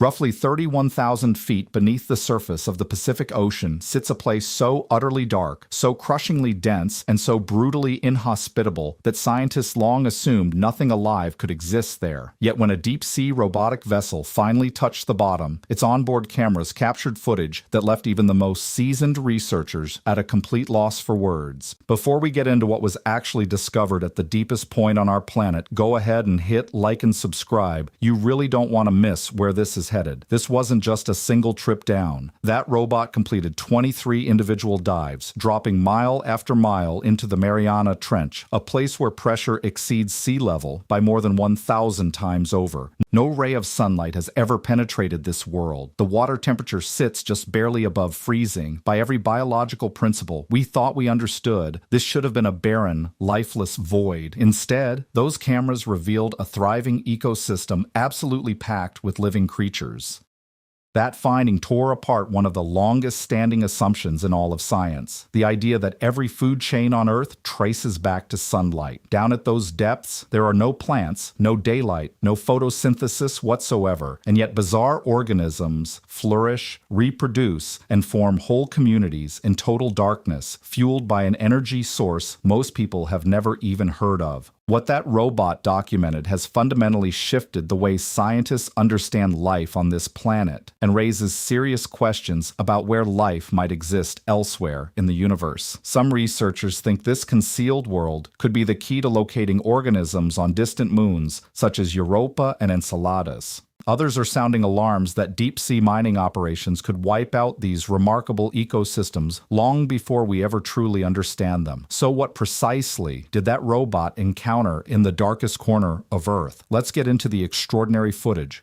Roughly 31,000 feet beneath the surface of the Pacific Ocean sits a place so utterly dark, so crushingly dense, and so brutally inhospitable that scientists long assumed nothing alive could exist there. Yet when a deep-sea robotic vessel finally touched the bottom, its onboard cameras captured footage that left even the most seasoned researchers at a complete loss for words. Before we get into what was actually discovered at the deepest point on our planet, go ahead and hit like and subscribe. You really don't want to miss where this is headed. This wasn't just a single trip down. That robot completed 23 individual dives, dropping mile after mile into the Mariana Trench, a place where pressure exceeds sea level by more than 1,000 times over. No ray of sunlight has ever penetrated this world. The water temperature sits just barely above freezing. By every biological principle we thought we understood, this should have been a barren, lifeless void. Instead, those cameras revealed a thriving ecosystem absolutely packed with living creatures. That finding tore apart one of the longest-standing assumptions in all of science, the idea that every food chain on Earth traces back to sunlight. Down at those depths, there are no plants, no daylight, no photosynthesis whatsoever, and yet bizarre organisms flourish, reproduce, and form whole communities in total darkness, fueled by an energy source most people have never even heard of. What that robot documented has fundamentally shifted the way scientists understand life on this planet and raises serious questions about where life might exist elsewhere in the universe. Some researchers think this concealed world could be the key to locating organisms on distant moons such as Europa and Enceladus. Others are sounding alarms that deep-sea mining operations could wipe out these remarkable ecosystems long before we ever truly understand them. So what precisely did that robot encounter in the darkest corner of Earth? Let's get into the extraordinary footage.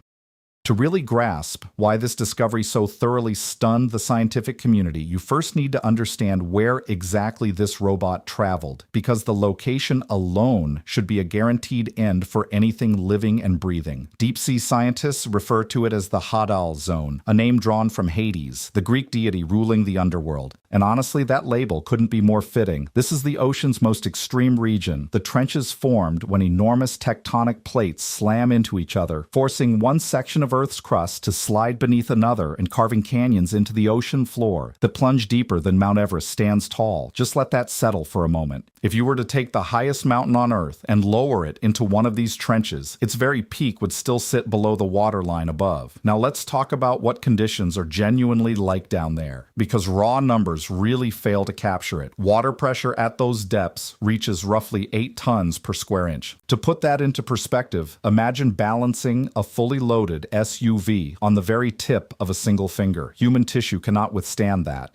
To really grasp why this discovery so thoroughly stunned the scientific community, you first need to understand where exactly this robot traveled, because the location alone should be a guaranteed end for anything living and breathing. Deep-sea scientists refer to it as the hadal zone, a name drawn from Hades, the Greek deity ruling the underworld. And honestly, that label couldn't be more fitting. This is the ocean's most extreme region. The trenches formed when enormous tectonic plates slam into each other, forcing one section of Earth's crust to slide beneath another and carving canyons into the ocean floor that plunge deeper than Mount Everest stands tall. Just let that settle for a moment. If you were to take the highest mountain on Earth and lower it into one of these trenches, its very peak would still sit below the waterline above. Now let's talk about what conditions are genuinely like down there, because raw numbers really fail to capture it. Water pressure at those depths reaches roughly 8 tons per square inch. To put that into perspective, imagine balancing a fully loaded SUV on the very tip of a single finger. Human tissue cannot withstand that.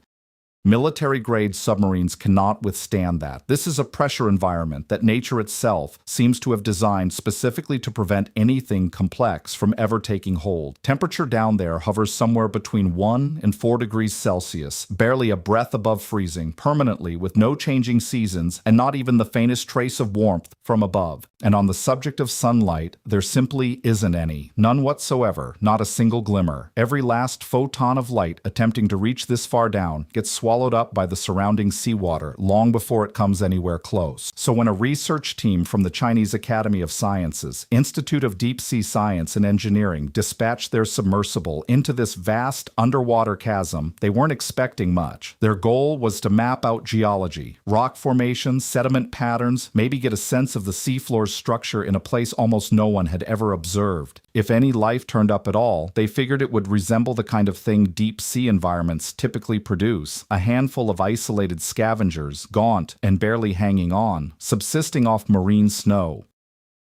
Military-grade submarines cannot withstand that. This is a pressure environment that nature itself seems to have designed specifically to prevent anything complex from ever taking hold. Temperature down there hovers somewhere between 1 and 4 degrees Celsius, barely a breath above freezing, permanently with no changing seasons and not even the faintest trace of warmth from above. And on the subject of sunlight, there simply isn't any. None whatsoever, not a single glimmer. Every last photon of light attempting to reach this far down gets swallowed up by the surrounding seawater long before it comes anywhere close. So when a research team from the Chinese Academy of Sciences, Institute of Deep Sea Science and Engineering, dispatched their submersible into this vast underwater chasm, they weren't expecting much. Their goal was to map out geology, rock formations, sediment patterns, maybe get a sense of the seafloor's structure in a place almost no one had ever observed. If any life turned up at all, they figured it would resemble the kind of thing deep sea environments typically produce. A handful of isolated scavengers, gaunt and barely hanging on, subsisting off marine snow.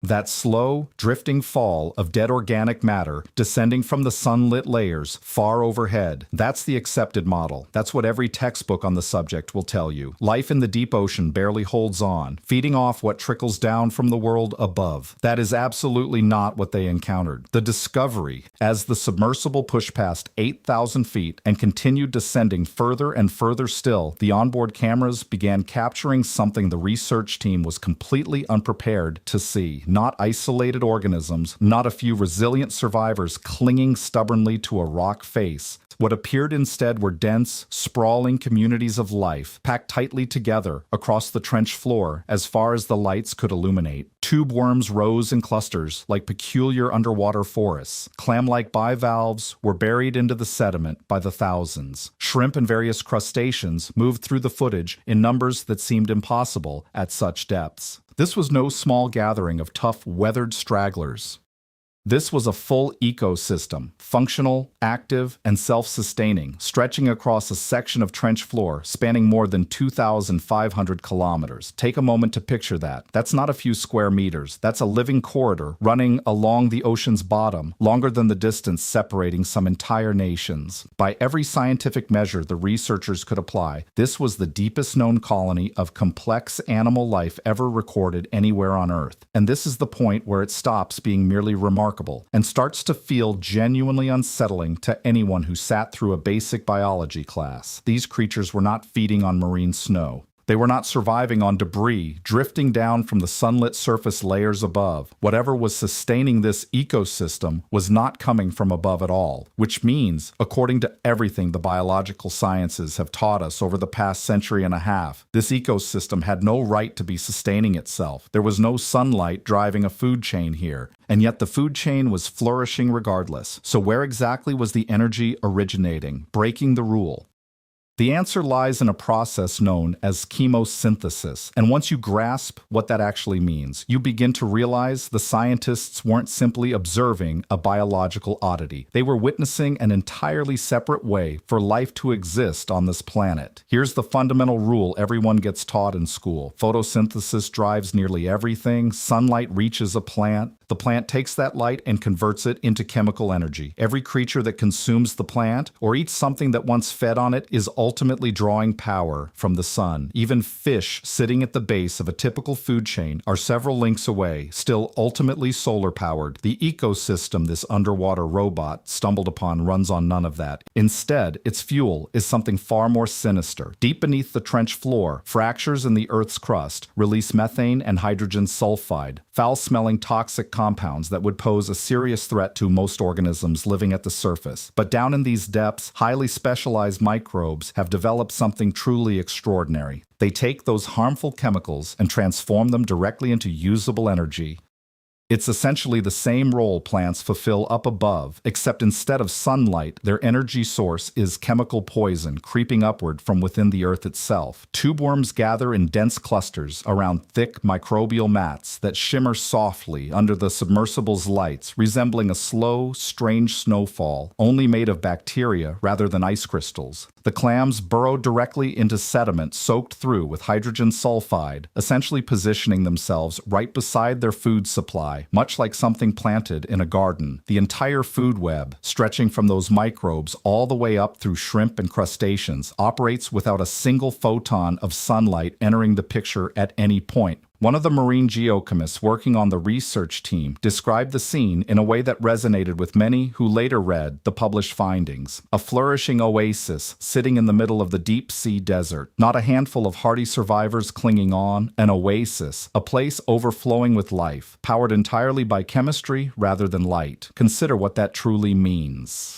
That slow, drifting fall of dead organic matter descending from the sunlit layers far overhead. That's the accepted model. That's what every textbook on the subject will tell you. Life in the deep ocean barely holds on, feeding off what trickles down from the world above. That is absolutely not what they encountered. The discovery, as the submersible pushed past 8,000 feet and continued descending further and further still, the onboard cameras began capturing something the research team was completely unprepared to see. Not isolated organisms, not a few resilient survivors clinging stubbornly to a rock face. What appeared instead were dense, sprawling communities of life, packed tightly together across the trench floor as far as the lights could illuminate. Tube worms rose in clusters like peculiar underwater forests. Clam-like bivalves were buried into the sediment by the thousands. Shrimp and various crustaceans moved through the footage in numbers that seemed impossible at such depths. This was no small gathering of tough, weathered stragglers. This was a full ecosystem, functional, active, and self-sustaining, stretching across a section of trench floor spanning more than 2,500 kilometers. Take a moment to picture that. That's not a few square meters. That's a living corridor running along the ocean's bottom, longer than the distance separating some entire nations. By every scientific measure the researchers could apply, this was the deepest known colony of complex animal life ever recorded anywhere on Earth. And this is the point where it stops being merely remarkable and starts to feel genuinely unsettling to anyone who sat through a basic biology class. These creatures were not feeding on marine snow. They were not surviving on debris drifting down from the sunlit surface layers above. Whatever was sustaining this ecosystem was not coming from above at all, which means, according to everything the biological sciences have taught us over the past century and a half, this ecosystem had no right to be sustaining itself. There was no sunlight driving a food chain here, and yet the food chain was flourishing regardless. So where exactly was the energy originating, breaking the rule? The answer lies in a process known as chemosynthesis, and once you grasp what that actually means, you begin to realize the scientists weren't simply observing a biological oddity. They were witnessing an entirely separate way for life to exist on this planet. Here's the fundamental rule everyone gets taught in school. Photosynthesis drives nearly everything. Sunlight reaches a plant. The plant takes that light and converts it into chemical energy. Every creature that consumes the plant or eats something that once fed on it is ultimately drawing power from the sun. Even fish sitting at the base of a typical food chain are several links away, still ultimately solar-powered. The ecosystem this underwater robot stumbled upon runs on none of that. Instead, its fuel is something far more sinister. Deep beneath the trench floor, fractures in the Earth's crust release methane and hydrogen sulfide, foul-smelling toxic compounds that would pose a serious threat to most organisms living at the surface. But down in these depths, highly specialized microbes have developed something truly extraordinary. They take those harmful chemicals and transform them directly into usable energy. It's essentially the same role plants fulfill up above, except instead of sunlight, their energy source is chemical poison creeping upward from within the earth itself. Tube worms gather in dense clusters around thick microbial mats that shimmer softly under the submersible's lights, resembling a slow, strange snowfall, only made of bacteria rather than ice crystals. The clams burrow directly into sediment soaked through with hydrogen sulfide, essentially positioning themselves right beside their food supply, much like something planted in a garden. The entire food web, stretching from those microbes all the way up through shrimp and crustaceans, operates without a single photon of sunlight entering the picture at any point. One of the marine geochemists working on the research team described the scene in a way that resonated with many who later read the published findings. A flourishing oasis sitting in the middle of the deep sea desert. Not a handful of hardy survivors clinging on. An oasis, a place overflowing with life, powered entirely by chemistry rather than light. Consider what that truly means.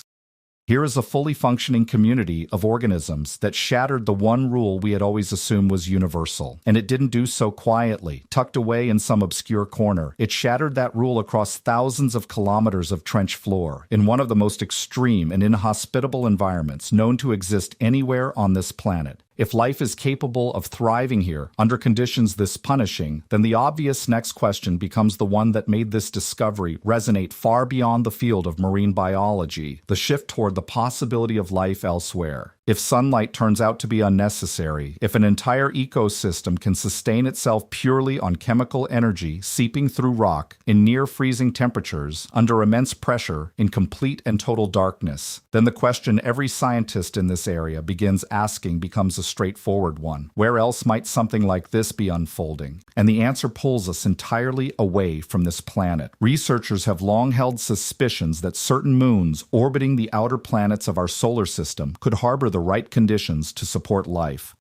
Here is a fully functioning community of organisms that shattered the one rule we had always assumed was universal. And it didn't do so quietly, tucked away in some obscure corner. It shattered that rule across thousands of kilometers of trench floor, in one of the most extreme and inhospitable environments known to exist anywhere on this planet. If life is capable of thriving here under conditions this punishing, then the obvious next question becomes the one that made this discovery resonate far beyond the field of marine biology, the shift toward the possibility of life elsewhere. If sunlight turns out to be unnecessary, if an entire ecosystem can sustain itself purely on chemical energy seeping through rock in near-freezing temperatures, under immense pressure, in complete and total darkness, then the question every scientist in this area begins asking becomes a straightforward one. Where else might something like this be unfolding? And the answer pulls us entirely away from this planet. Researchers have long held suspicions that certain moons orbiting the outer planets of our solar system could harbor the right conditions to support life.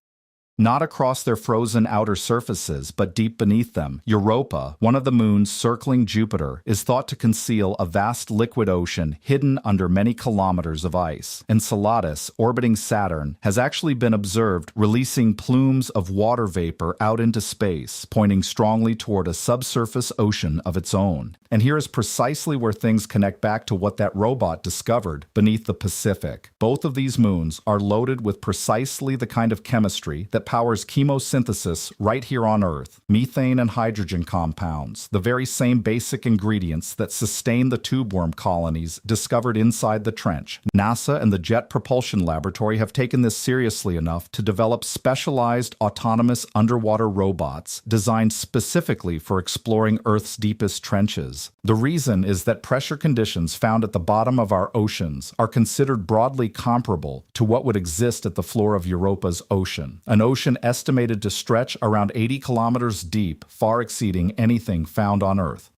Not across their frozen outer surfaces, but deep beneath them. Europa, one of the moons circling Jupiter, is thought to conceal a vast liquid ocean hidden under many kilometers of ice. Enceladus, orbiting Saturn, has actually been observed releasing plumes of water vapor out into space, pointing strongly toward a subsurface ocean of its own. And here is precisely where things connect back to what that robot discovered beneath the Pacific. Both of these moons are loaded with precisely the kind of chemistry that powers chemosynthesis right here on Earth. Methane and hydrogen compounds, the very same basic ingredients that sustain the tubeworm colonies discovered inside the trench. NASA and the Jet Propulsion Laboratory have taken this seriously enough to develop specialized autonomous underwater robots designed specifically for exploring Earth's deepest trenches. The reason is that pressure conditions found at the bottom of our oceans are considered broadly comparable to what would exist at the floor of Europa's ocean, an ocean estimated to stretch around 80 kilometers deep, far exceeding anything found on Earth.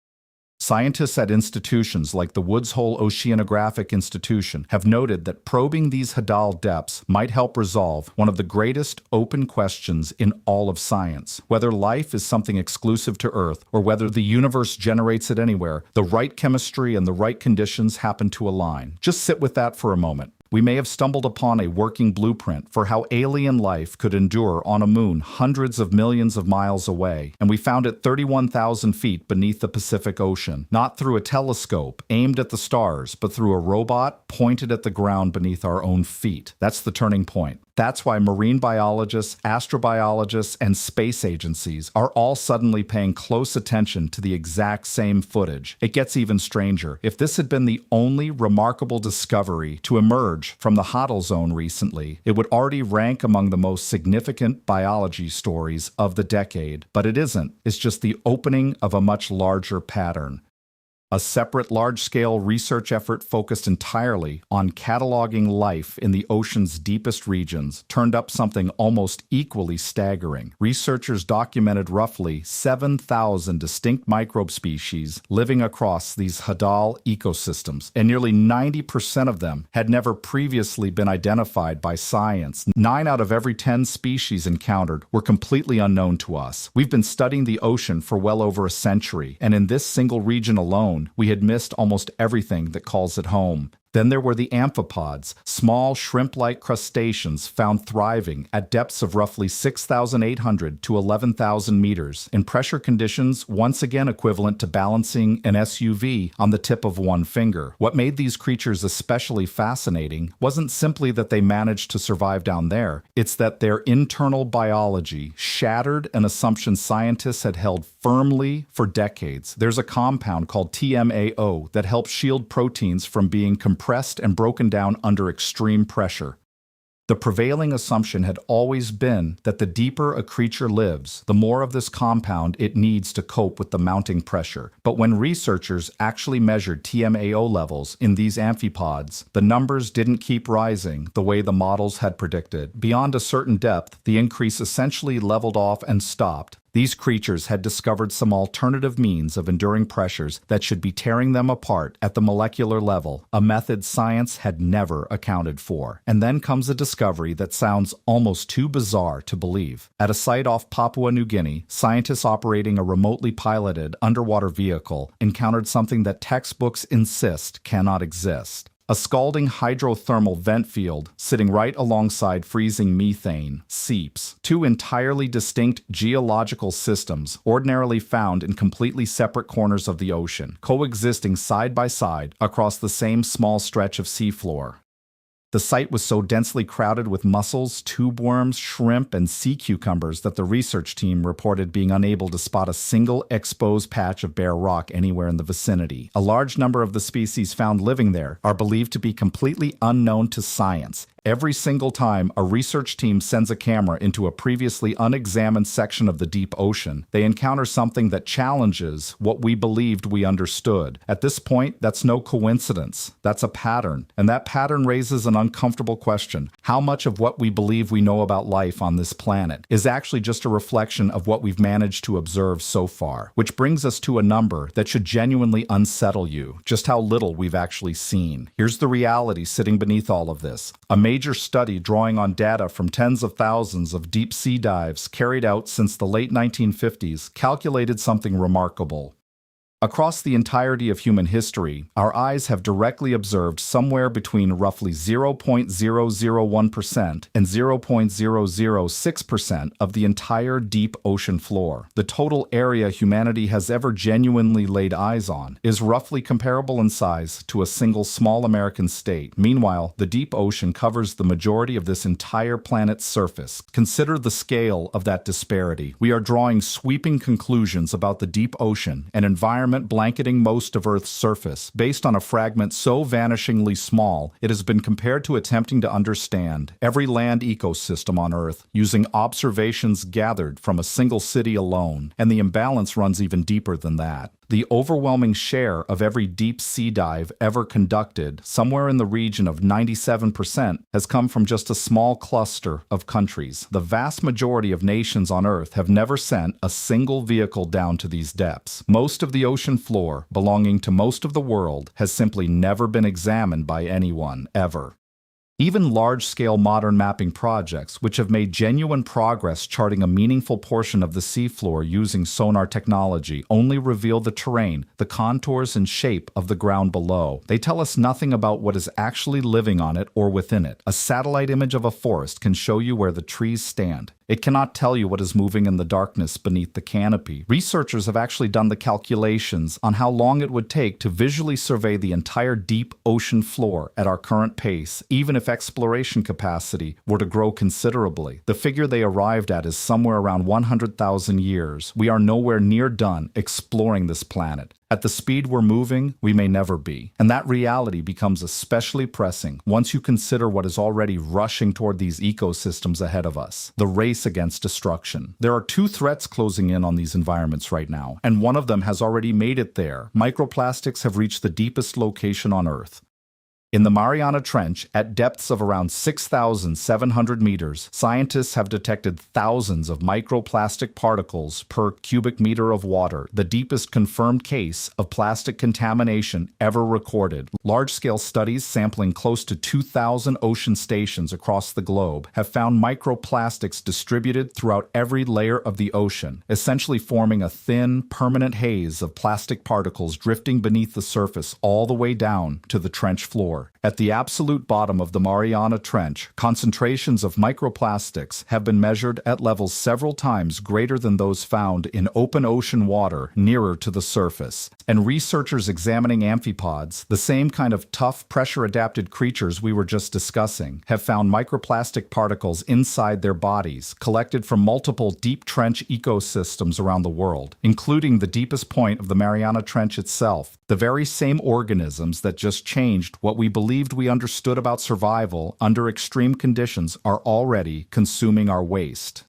Scientists at institutions like the Woods Hole Oceanographic Institution have noted that probing these hadal depths might help resolve one of the greatest open questions in all of science. Whether life is something exclusive to Earth or whether the universe generates it anywhere, the right chemistry and the right conditions happen to align. Just sit with that for a moment. We may have stumbled upon a working blueprint for how alien life could endure on a moon hundreds of millions of miles away, and we found it 31,000 feet beneath the Pacific Ocean, not through a telescope aimed at the stars, but through a robot pointed at the ground beneath our own feet. That's the turning point. That's why marine biologists, astrobiologists, and space agencies are all suddenly paying close attention to the exact same footage. It gets even stranger. If this had been the only remarkable discovery to emerge from the hadal zone recently, it would already rank among the most significant biology stories of the decade. But it isn't. It's just the opening of a much larger pattern. A separate large-scale research effort focused entirely on cataloging life in the ocean's deepest regions turned up something almost equally staggering. Researchers documented roughly 7,000 distinct microbe species living across these hadal ecosystems, and nearly 90% of them had never previously been identified by science. 9 out of every 10 species encountered were completely unknown to us. We've been studying the ocean for well over a century, and in this single region alone, we had missed almost everything that calls it home. Then there were the amphipods, small shrimp-like crustaceans found thriving at depths of roughly 6,800 to 11,000 meters in pressure conditions once again equivalent to balancing an SUV on the tip of one finger. What made these creatures especially fascinating wasn't simply that they managed to survive down there, it's that their internal biology shattered an assumption scientists had held firmly for decades. There's a compound called TMAO that helps shield proteins from being compressed and broken down under extreme pressure. The prevailing assumption had always been that the deeper a creature lives, the more of this compound it needs to cope with the mounting pressure. But when researchers actually measured TMAO levels in these amphipods, the numbers didn't keep rising the way the models had predicted. Beyond a certain depth, the increase essentially leveled off and stopped. These creatures had discovered some alternative means of enduring pressures that should be tearing them apart at the molecular level, a method science had never accounted for. And then comes a discovery that sounds almost too bizarre to believe. At a site off Papua New Guinea, scientists operating a remotely piloted underwater vehicle encountered something that textbooks insist cannot exist. A scalding hydrothermal vent field sitting right alongside freezing methane, seeps. 2 entirely distinct geological systems ordinarily found in completely separate corners of the ocean, coexisting side by side across the same small stretch of seafloor. The site was so densely crowded with mussels, tube worms, shrimp, and sea cucumbers that the research team reported being unable to spot a single exposed patch of bare rock anywhere in the vicinity. A large number of the species found living there are believed to be completely unknown to science. Every single time a research team sends a camera into a previously unexamined section of the deep ocean, they encounter something that challenges what we believed we understood. At this point, that's no coincidence. That's a pattern. And that pattern raises an uncomfortable question: how much of what we believe we know about life on this planet is actually just a reflection of what we've managed to observe so far? Which brings us to a number that should genuinely unsettle you: just how little we've actually seen. Here's the reality sitting beneath all of this. A major study drawing on data from tens of thousands of deep sea dives carried out since the late 1950s calculated something remarkable. Across the entirety of human history, our eyes have directly observed somewhere between roughly 0.001% and 0.006% of the entire deep ocean floor. The total area humanity has ever genuinely laid eyes on is roughly comparable in size to a single small American state. Meanwhile, the deep ocean covers the majority of this entire planet's surface. Consider the scale of that disparity. We are drawing sweeping conclusions about the deep ocean, an environment blanketing most of Earth's surface, based on a fragment so vanishingly small it has been compared to attempting to understand every land ecosystem on Earth using observations gathered from a single city alone, and the imbalance runs even deeper than that. The overwhelming share of every deep sea dive ever conducted, somewhere in the region of 97%, has come from just a small cluster of countries. The vast majority of nations on Earth have never sent a single vehicle down to these depths. Most of the ocean floor, belonging to most of the world, has simply never been examined by anyone, ever. Even large-scale modern mapping projects, which have made genuine progress charting a meaningful portion of the seafloor using sonar technology, only reveal the terrain, the contours and shape of the ground below. They tell us nothing about what is actually living on it or within it. A satellite image of a forest can show you where the trees stand. It cannot tell you what is moving in the darkness beneath the canopy. Researchers have actually done the calculations on how long it would take to visually survey the entire deep ocean floor at our current pace, even if exploration capacity were to grow considerably. The figure they arrived at is somewhere around 100,000 years. We are nowhere near done exploring this planet. At the speed we're moving, we may never be. And that reality becomes especially pressing once you consider what is already rushing toward these ecosystems ahead of us: the race against destruction. There are two threats closing in on these environments right now, and one of them has already made it there. Microplastics have reached the deepest location on Earth. In the Mariana Trench, at depths of around 6,700 meters, scientists have detected thousands of microplastic particles per cubic meter of water, the deepest confirmed case of plastic contamination ever recorded. Large-scale studies sampling close to 2,000 ocean stations across the globe have found microplastics distributed throughout every layer of the ocean, essentially forming a thin, permanent haze of plastic particles drifting beneath the surface all the way down to the trench floor. At the absolute bottom of the Mariana Trench, concentrations of microplastics have been measured at levels several times greater than those found in open ocean water nearer to the surface. And researchers examining amphipods, the same kind of tough, pressure-adapted creatures we were just discussing, have found microplastic particles inside their bodies, collected from multiple deep trench ecosystems around the world, including the deepest point of the Mariana Trench itself. The very same organisms that just changed what we believed we understood about survival under extreme conditions are already consuming our waste.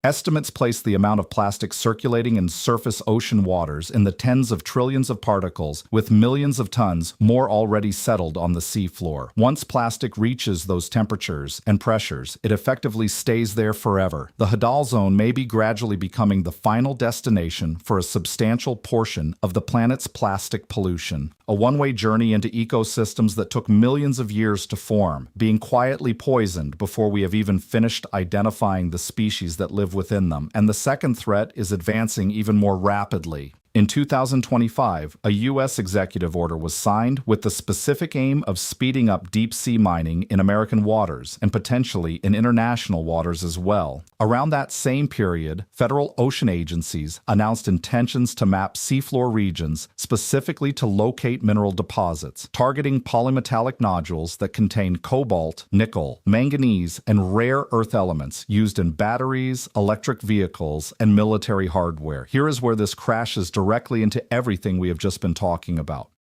Estimates place the amount of plastic circulating in surface ocean waters in the tens of trillions of particles, with millions of tons more already settled on the seafloor. Once plastic reaches those temperatures and pressures, it effectively stays there forever. The hadal zone may be gradually becoming the final destination for a substantial portion of the planet's plastic pollution. A one-way journey into ecosystems that took millions of years to form, being quietly poisoned before we have even finished identifying the species that live within them. And the second threat is advancing even more rapidly. In 2025, a U.S. executive order was signed with the specific aim of speeding up deep-sea mining in American waters and potentially in international waters as well. Around that same period, federal ocean agencies announced intentions to map seafloor regions specifically to locate mineral deposits, targeting polymetallic nodules that contain cobalt, nickel, manganese, and rare earth elements used in batteries, electric vehicles, and military hardware. Here is where this crashes directly into everything we have just been talking about.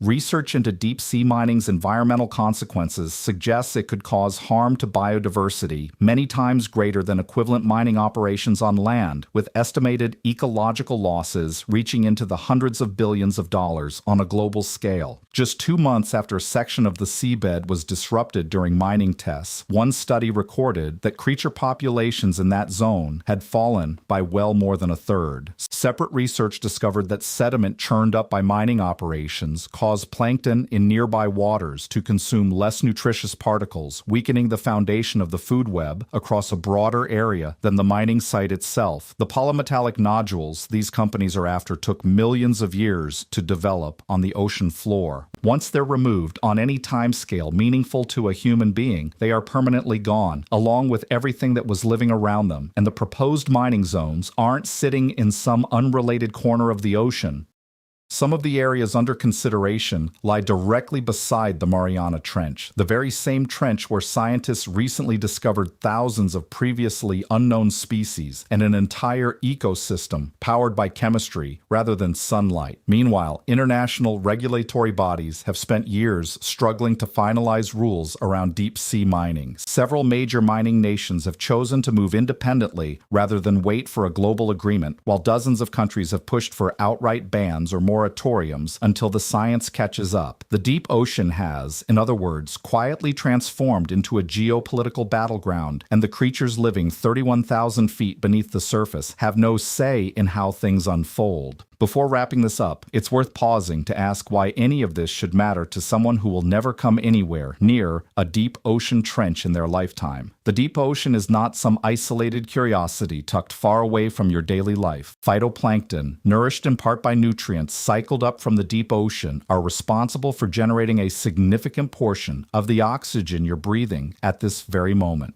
Research into deep-sea mining's environmental consequences suggests it could cause harm to biodiversity many times greater than equivalent mining operations on land, with estimated ecological losses reaching into the hundreds of billions of dollars on a global scale. Just 2 months after a section of the seabed was disrupted during mining tests, one study recorded that creature populations in that zone had fallen by well more than a third. Separate research discovered that sediment churned up by mining operations caused plankton in nearby waters to consume less nutritious particles, weakening the foundation of the food web across a broader area than the mining site itself. The polymetallic nodules these companies are after took millions of years to develop on the ocean floor. Once they're removed on any timescale meaningful to a human being, they are permanently gone, along with everything that was living around them. And the proposed mining zones aren't sitting in some unrelated corner of the ocean. Some of the areas under consideration lie directly beside the Mariana Trench, the very same trench where scientists recently discovered thousands of previously unknown species and an entire ecosystem powered by chemistry rather than sunlight. Meanwhile, international regulatory bodies have spent years struggling to finalize rules around deep-sea mining. Several major mining nations have chosen to move independently rather than wait for a global agreement, while dozens of countries have pushed for outright bans or moratoriums until the science catches up. The deep ocean has, in other words, quietly transformed into a geopolitical battleground, and the creatures living 31,000 feet beneath the surface have no say in how things unfold. Before wrapping this up, it's worth pausing to ask why any of this should matter to someone who will never come anywhere near a deep ocean trench in their lifetime. The deep ocean is not some isolated curiosity tucked far away from your daily life. Phytoplankton, nourished in part by nutrients cycled up from the deep ocean, are responsible for generating a significant portion of the oxygen you're breathing at this very moment.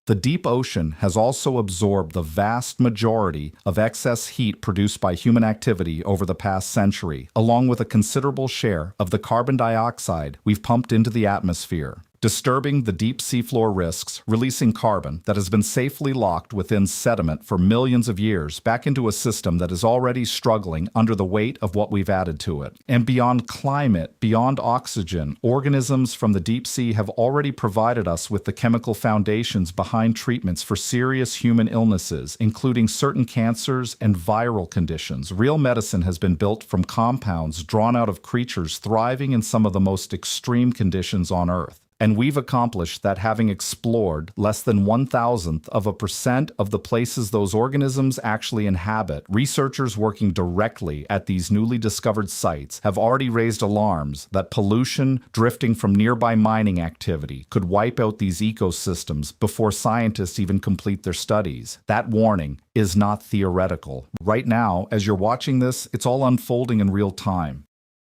The deep ocean has also absorbed the vast majority of excess heat produced by human activity over the past century, along with a considerable share of the carbon dioxide we've pumped into the atmosphere. Disturbing the deep seafloor risks, releasing carbon that has been safely locked within sediment for millions of years back into a system that is already struggling under the weight of what we've added to it. And beyond climate, beyond oxygen, organisms from the deep sea have already provided us with the chemical foundations behind treatments for serious human illnesses, including certain cancers and viral conditions. Real medicine has been built from compounds drawn out of creatures thriving in some of the most extreme conditions on Earth. And we've accomplished that having explored less than 0.1% of the places those organisms actually inhabit. Researchers working directly at these newly discovered sites have already raised alarms that pollution drifting from nearby mining activity could wipe out these ecosystems before scientists even complete their studies. That warning is not theoretical. Right now, as you're watching this, it's all unfolding in real time.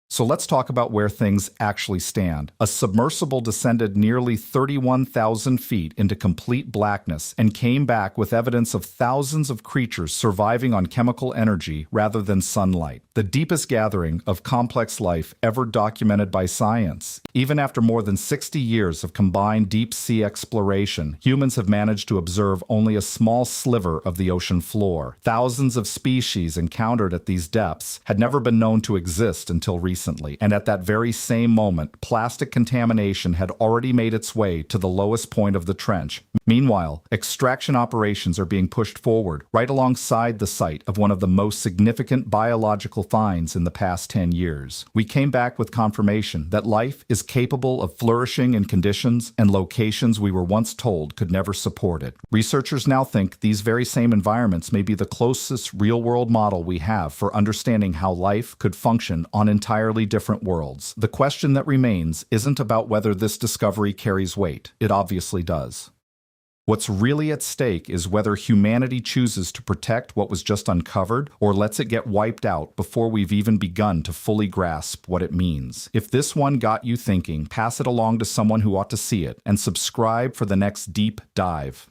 So let's talk about where things actually stand. A submersible descended nearly 31,000 feet into complete blackness and came back with evidence of thousands of creatures surviving on chemical energy rather than sunlight. The deepest gathering of complex life ever documented by science. Even after more than 60 years of combined deep-sea exploration, humans have managed to observe only a small sliver of the ocean floor. Thousands of species encountered at these depths had never been known to exist until recently, and at that very same moment, plastic contamination had already made its way to the lowest point of the trench. Meanwhile, extraction operations are being pushed forward right alongside the site of one of the most significant biological finds in the past 10 years. We came back with confirmation that life is capable of flourishing in conditions and locations we were once told could never support it. Researchers now think these very same environments may be the closest real-world model we have for understanding how life could function on entirely different worlds. The question that remains isn't about whether this discovery carries weight. It obviously does. What's really at stake is whether humanity chooses to protect what was just uncovered or lets it get wiped out before we've even begun to fully grasp what it means. If this one got you thinking, pass it along to someone who ought to see it and subscribe for the next deep dive.